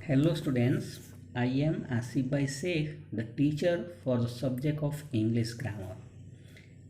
Hello students, I am Asif Bhai Sheikh, the teacher for the subject of English grammar,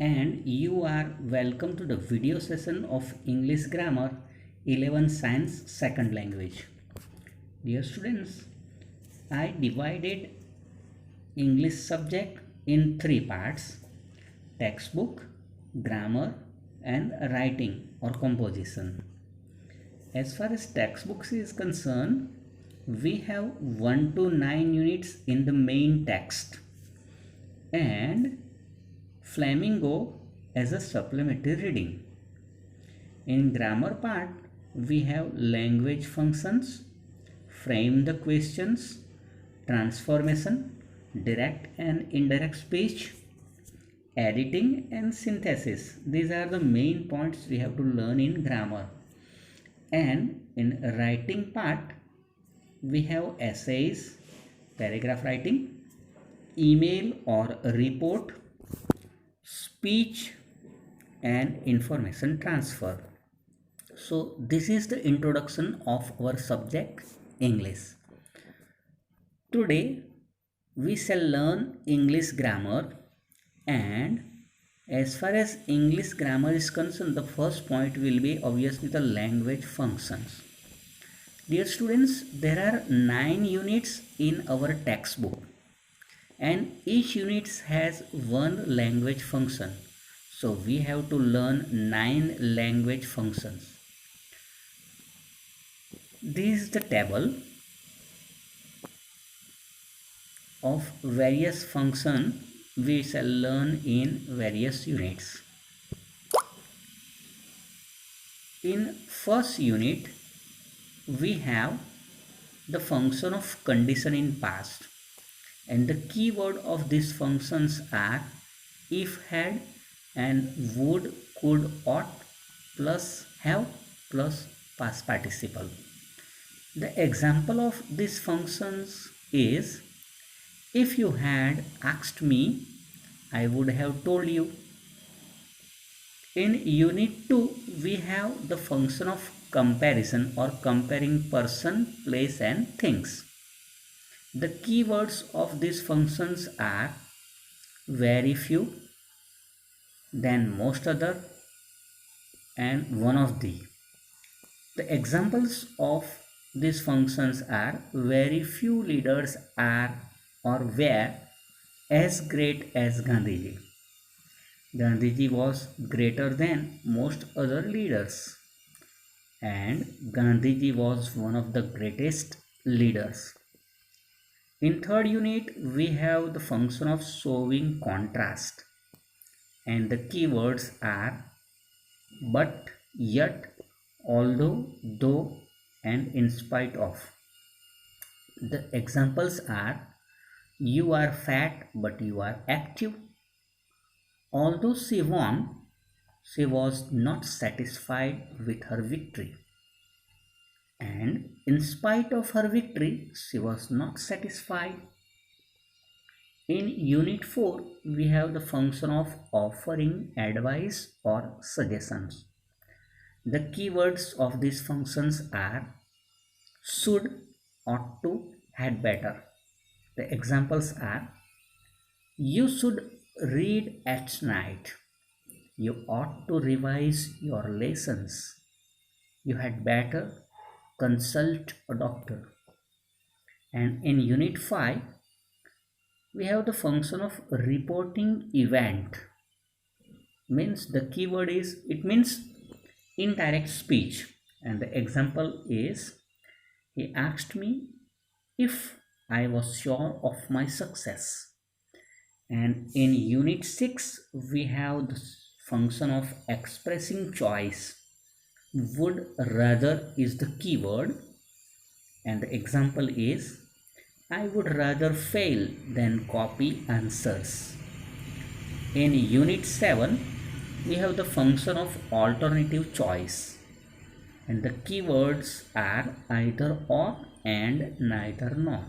and you are welcome to the video session of English grammar 11 science second language. Dear students, I divided English subject in three parts: textbook, grammar and writing or composition. As far as textbooks is concerned, we have 1 to 9 units in the main text and Flamingo as a supplementary reading. In grammar part, we have language functions, frame the questions, transformation, direct and indirect speech, editing and synthesis. These are the main points we have to learn in grammar. And in writing part, we have essays, paragraph writing, email or report, speech and information transfer. So this is the introduction of our subject English. Today we shall learn English grammar, and as far as English grammar is concerned, the first point will be obviously the language functions. Dear students, there are 9 units in our textbook and each unit has one language function. So we have to learn 9 language functions. This is the table of various functions we shall learn in various units. In first unit, we have the function of condition in past, and the keyword of these functions are if, had and would, could, ought plus have plus past participle. The example of these functions is, if you had asked me, I would have told you. In unit 2, we have the function of comparison or comparing person, place and things. The keywords of these functions are very few, then most other and one of the. The examples of these functions are very few leaders are or were as great as Gandhiji. Gandhiji was greater than most other leaders, and Gandhiji was one of the greatest leaders. In third unit, we have the function of showing contrast, and the keywords are but, yet, although, though and in spite of. The examples are, you are fat but you are active. Although she won, she was not satisfied with her victory. And in spite of her victory, she was not satisfied. In unit 4, we have the function of offering advice or suggestions. The keywords of these functions are should, ought to, had better. The examples are, you should read at night. You ought to revise your lessons. You had better consult a doctor. And in unit 5, we have the function of reporting event. Means the keyword is, it means indirect speech, and the example is, he asked me if I was sure of my success. And in unit 6, we have the function of expressing choice. Would rather is the keyword, and the example is, I would rather fail than copy answers. In unit 7, we have the function of alternative choice, and the keywords are either or and neither nor.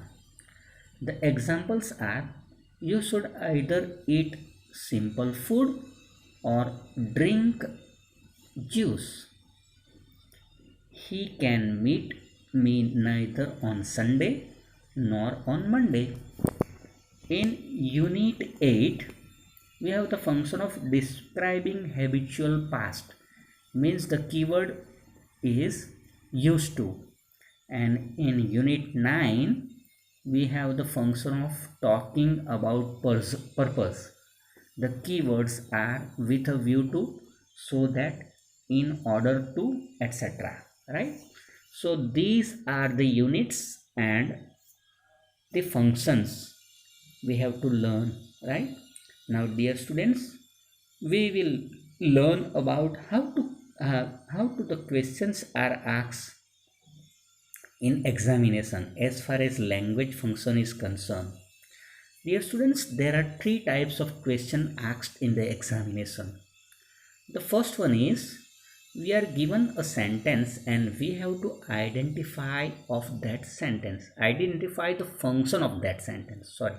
The examples are, you should either eat simple food or drink juice. He can meet mean neither on Sunday nor on Monday. In Unit 8, we have the function of describing habitual past, means the keyword is used to. And in Unit 9, we have the function of talking about purpose. The keywords are with a view to, so that, in order to, etc. Right? So these are the units and the functions we have to learn, right? Now dear students, we will learn about how to the questions are asked in examination as far as language function is concerned. Dear students, there are three types of question asked in the examination. The first one is, we are given a sentence and we have to identify the function of that sentence. Sorry.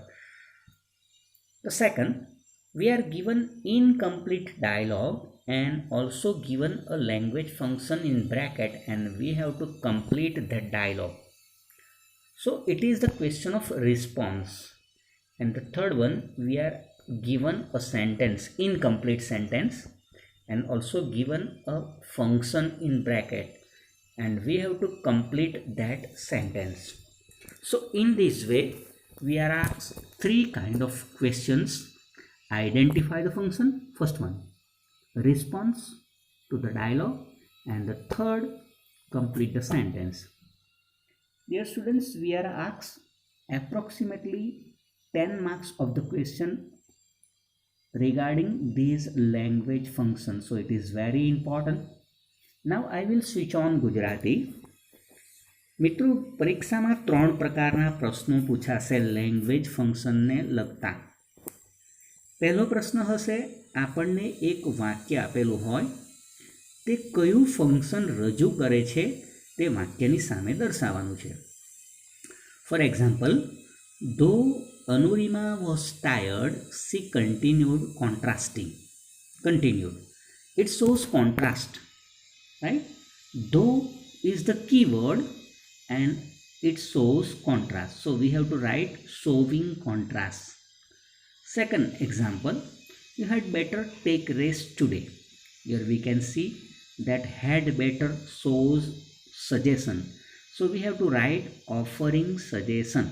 The second, we are given incomplete dialogue and also given a language function in bracket and we have to complete that dialogue. So it is the question of response. And the third one, we are given a sentence, incomplete sentence, and also given a function in bracket and we have to complete that sentence. So in this way, we are asked three kind of questions. Identify the function, first one, response to the dialogue, and the third, complete the sentence. Dear students, we are asked approximately 10 marks of the question regarding these language functions, so it is very important. Now I will switch on Gujarati. મિત્રો, પરીક્ષામાં 3 પ્રકારના પ્રશ્નો પૂછાશે language ફંક્શનને લગતા. પહેલો પ્રશ્ન હશે, આપણને એક વાક્ય આપેલું હોય, તે કયું ફંક્શન રજૂ કરે છે તે વાક્યની સામે દર્શાવવાનું છે. ફોર એક્ઝામ્પલ, ધો Anurima was tired, she continued. It shows contrast, right? Though is the keyword and it shows contrast. So we have to write showing contrast. Second example, you had better take rest today. Here we can see that had better shows suggestion. So we have to write offering suggestion.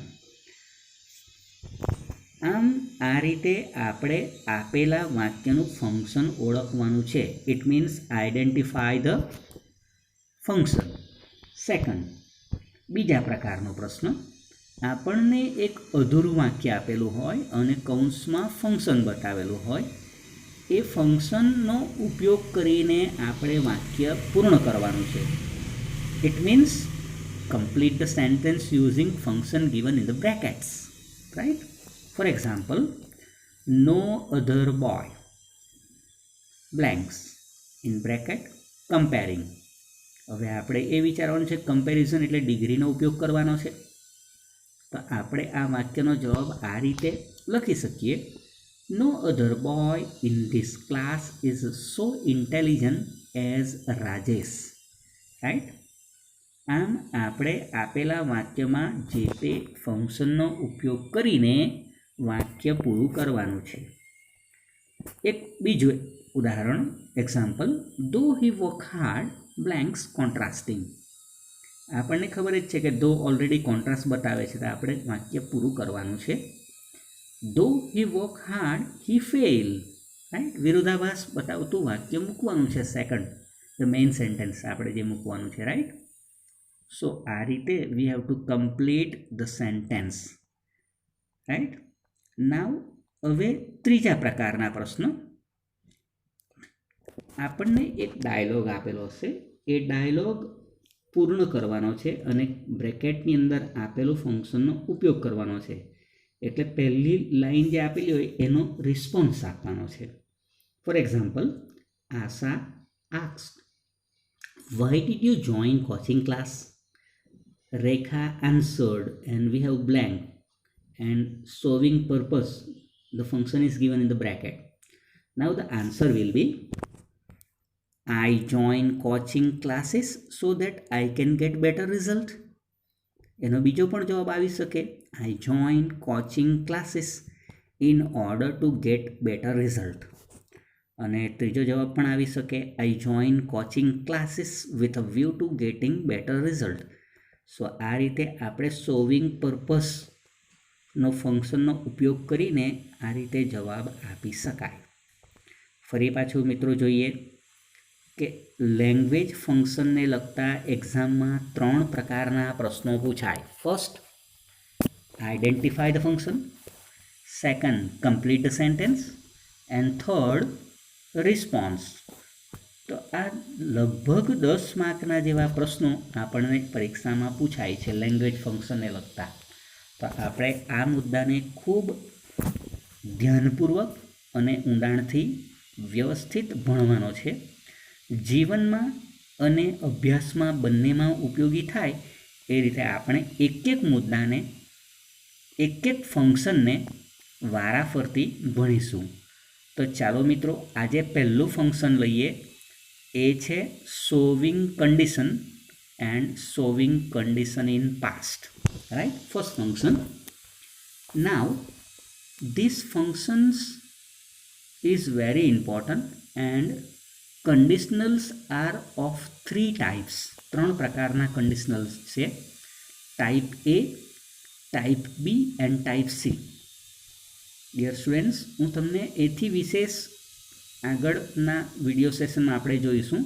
આમ આ રીતે આપણે આપેલા વાક્યનું function ઓળખવાનું છે. It means identify the function. Second, બીજા પ્રકારનો પ્રશ્ન, આપણને એક અધૂરું વાક્ય આપેલું હોય અને કૌંસમાં ફંક્શન બતાવેલું હોય. એ ફંક્શનનો ઉપયોગ કરીને આપણે વાક્ય પૂર્ણ કરવાનું છે. It means complete the sentence using function given in the brackets, right? For example, no other boy blanks in bracket comparing. હવે આપણે એ વિચારવાનું છે કમ્પેરિઝન એટલે ડિગ્રીનો ઉપયોગ કરવાનો છે. તો આપણે આ વાક્યનો જવાબ આ રીતે લખી શકીએ, no other boy in this class is so intelligent as Rajesh, right? આમ આપણે આપેલા વાક્યમાં જે તે ફંક્શનનો ઉપયોગ કરીને વાક્ય પૂરું કરવાનું છે. એક બીજું ઉદાહરણ, એક્ઝામ્પલ, ધો હી વર્ક હાર્ડ બ્લેન્ક્સ કોન્ટ્રાસ્ટિંગ. આપણને ખબર જ છે કે ધો ઓલરેડી કોન્ટ્રાસ્ટ બતાવે છે, તો આપણે વાક્ય પૂરું કરવાનું છે. Though he work hard he fail, right? વિરોધાભાસ બતાવતું વાક્ય મૂકવાનું છે. સેકન્ડ, ધ મેઇન સેન્ટેન્સ આપણે જે મૂકવાનું છે, રાઈટ? સો આ રીતે we have to complete the sentence, right? Now હવે ત્રીજા પ્રકારના પ્રશ્ન, આપણને એક ડાયલોગ આપેલો હશે, એ ડાયલોગ પૂર્ણ કરવાનો છે અને બ્રેકેટની અંદર આપેલું ફંક્શનનો ઉપયોગ કરવાનો છે. એટલે પહેલી લાઈન જે આપેલી હોય એનો રિસ્પોન્સ આપવાનો છે. For example, Asha asked, why did you join coaching class? Rekha answered and we have blank and solving purpose, the function is given in the bracket. Now the answer will be, I join coaching classes so that I can get better result. એનો બીજો પણ જવાબ આવી શકે, I join coaching classes in order to get better result. અને ત્રીજો જવાબ પણ આવી શકે, I join coaching classes with a view to getting better result. સો આ રીતે આપણે સોવિંગ પર્પસનો ફંક્શનનો ઉપયોગ કરીને આ રીતે જવાબ આપી શકાય. ફરી પાછું મિત્રો જોઈએ કે લેંગ્વેજ ફંક્શનને લગતા એક્ઝામમાં 3 પ્રકારના પ્રશ્નો પૂછાય. First, identify the function. Second, complete the sentence. And third, response. તો આ લગભગ 10 માર્કના જેવા પ્રશ્નો આપણને પરીક્ષામાં પૂછાય છે લેંગ્વેજ ફંક્શનને લગતા. તો આપણે આ મુદ્દાને ખૂબ ધ્યાનપૂર્વક અને ઊંડાણથી વ્યવસ્થિત ભણવાનો છે. જીવનમાં અને અભ્યાસમાં બંનેમાં ઉપયોગી થાય એ રીતે આપણે એક મુદ્દાને એક ફંક્શનને વારાફરતી ભણીશું. તો ચાલો મિત્રો આજે પહેલું ફંક્શન લઈએ. એ છે solving condition and solving condition in past. Right, first function. Now this functions is very important and conditionals are of 3 types. 3 પ્રકારના conditionals છે, type A, type B and type C. Dear students, હું તમને એથી વિશેષ આગળના video સેશનમાં આપણે જોઈશું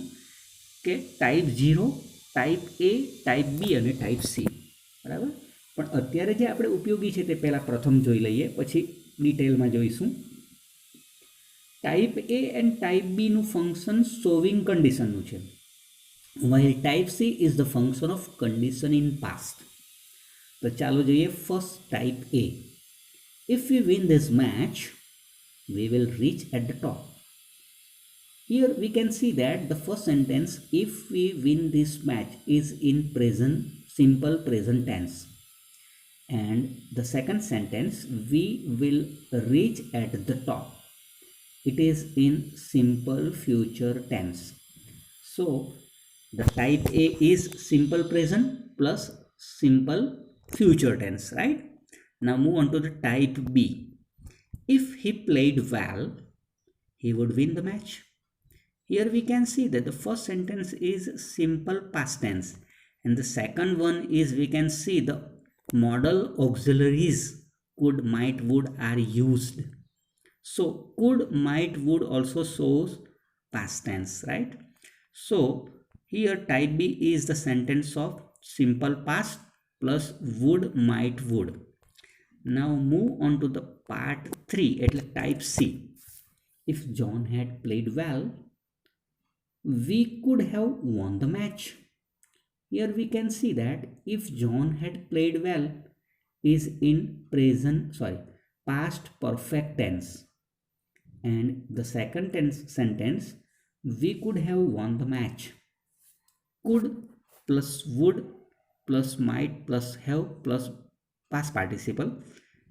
કે type 0, type A, type B અને ટાઈપ C. બરાબર, પણ અત્યારે જે આપણે ઉપયોગી છે તે પહેલાં પ્રથમ જોઈ લઈએ, પછી ડિટેલમાં જોઈશું. ટાઈપ A એન્ડ ટાઈપ બીનું ફંક્શન સોવિંગ કન્ડિશનનું છે, while type C is the function of condition in past. તો ચાલો જોઈએ first type A. If we win this match, we will reach at the top. Here we can see that the first sentence, if we win this match, is in present, simple present tense. And the second sentence, we will reach at the top, it is in simple future tense. So the type A is simple present plus simple future tense, right? Now move on to the type B. If he played well, he would win the match. Here we can see that the first sentence is simple past tense and the second one is, we can see the modal auxiliaries could, might, would are used. So could, might, would also shows past tense, right? So here type B is the sentence of simple past plus would, might, would. Now move on to the part 3, એટલે type C. If John had played well, we could have won the match. Here we can see that if John had played well is in past perfect tense. And the second sentence, we could have won the match. Could plus would plus might plus have plus past participle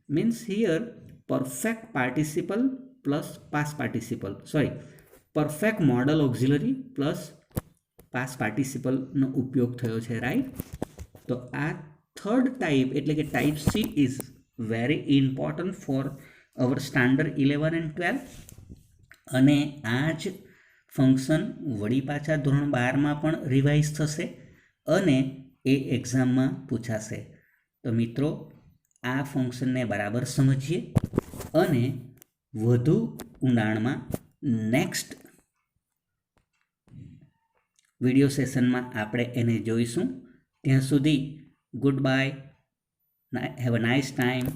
means here perfect participle plus past participle, perfect modal auxiliary plus past participle નો ઉપયોગ થયો છે, right? તો આ third type એટલે કે type C is very important for our standard 11 and 12. અને આ જ ફંક્શન વળી પાછા ધોરણ 12માં પણ રિવાઇઝ થશે અને એ એક્ઝામમાં પૂછાશે. તો મિત્રો આ ફંક્શનને બરાબર સમજીએ અને વધુ ઊંડાણમાં નેક્સ્ટ વિડીયો સેશનમાં આપણે એને જોઈશું. ત્યાં સુધી good bye, have a nice time.